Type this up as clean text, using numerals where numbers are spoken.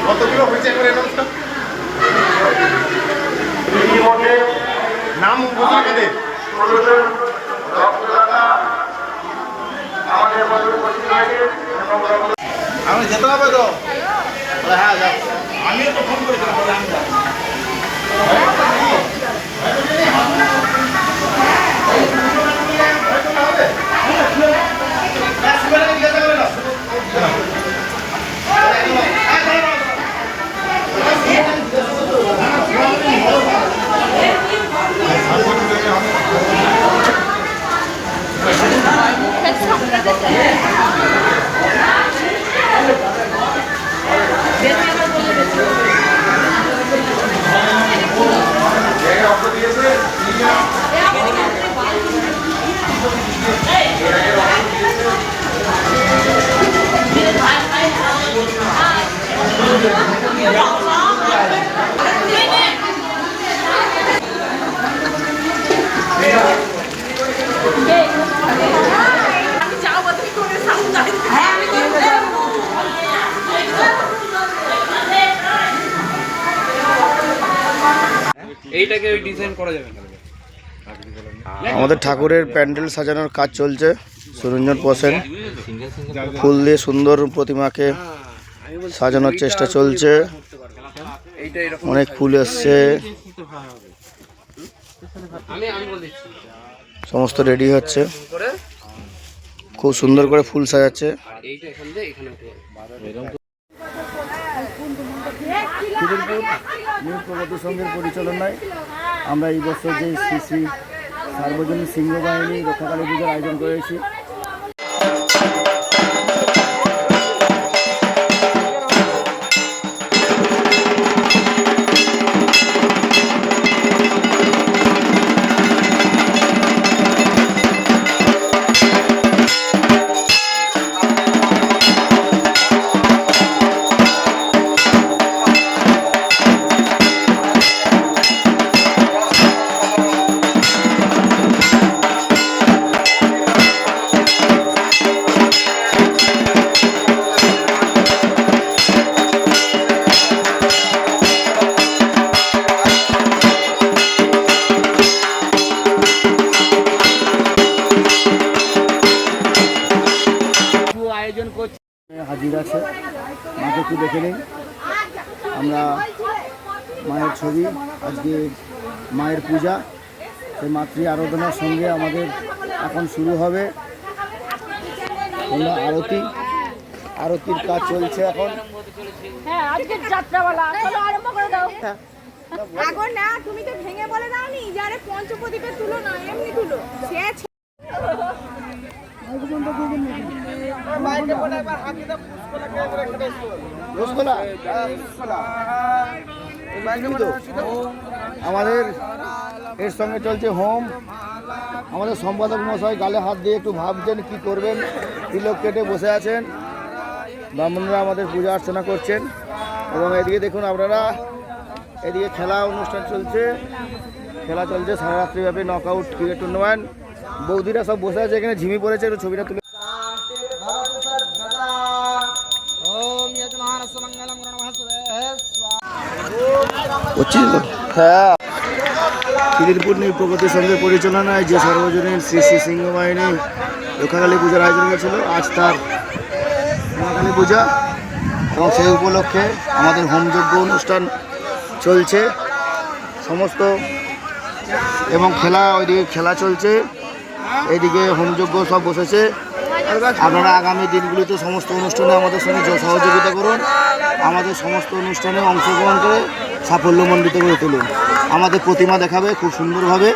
কতগুলো হয়েছে করে নাম আমাদের আমি যেতে হবে তো হ্যাঁ আমিও তো ফোন করেছিলাম এইটাকে ওই ডিজাইন করা যাবে না। আমাদের ঠাকুরের প্যান্ডেল সাজানোর কাজ চলছে। সুরঞ্জন বসেন ফুল দিয়ে সুন্দর প্রতিমাকে সাজানোর চেষ্টা চলছে। অনেক ফুল এসছে, সমস্ত রেডি হচ্ছে, খুব সুন্দর করে ফুল সাজাচ্ছে। খিদিরপুর নিউ প্রগতি সংঘের পরিচালনায় আমরা এই বছর যে শ্রী শ্রী সার্বজনীন সিংহ বাহিনী রক্ষাকালী পুজোর আয়োজন করেছি। হাজির আছে, মাকে একটু দেখে নিন। আমরা মায়ের ছবি, আজকে মায়ের পূজা, সেই মাতৃ আরাধনার সঙ্গে আমাদের এখন শুরু হবে আরতির কাজ চলছে এখন। হ্যাঁ, আজকে যাত্রাপালা চলো আরম্ভ করে দাও। আগো না, তুমি তো ভেঙে বলে দাওনি যে আরে পঞ্চপ্রদীপে তুলো না, এমনি তুলো। আমাদের এর সঙ্গে চলছে হোম। আমাদের সম্পাদক মশাই গালে হাত দিয়ে একটু ভাবছেন কি করবেন, তিলক কেটে বসে আছেন। ব্রাহ্মণরা আমাদের পূজা অর্চনা করছেন এবং এদিকে দেখুন আপনারা, এদিকে খেলা অনুষ্ঠান চলছে, সারা রাত্রিব্যাপী নকআউট ক্রিকেট টুর্নামেন্ট। বৌদিরা সব বসে আছে এখানে, ঝিমি পড়েছে, একটু ছবিটা তুলে। হ্যাঁ, খিদিরপুর নিউ প্রগতি সংঘের পরিচালনায় যে সার্বজনীন শ্রী শ্রী সিংহ বাহিনী রক্ষাকালী পূজার আয়োজন করেছিল, আজ তার রক্ষাকালী পূজা এবং সেই উপলক্ষে আমাদের হোমযজ্ঞ অনুষ্ঠান চলছে সমস্ত, এবং ওইদিকে খেলা চলছে, এইদিকে হোমযজ্ঞ সব বসেছে। আপনারা আগামী দিনগুলিতে সমস্ত অনুষ্ঠানে আমাদের সঙ্গে সহযোগিতা করুন, আমাদের সমস্ত অনুষ্ঠানে অংশগ্রহণ করে সাফল্যমণ্ডিত করে তুলুন। আমাদের প্রতিমা দেখাবে খুব সুন্দরভাবে।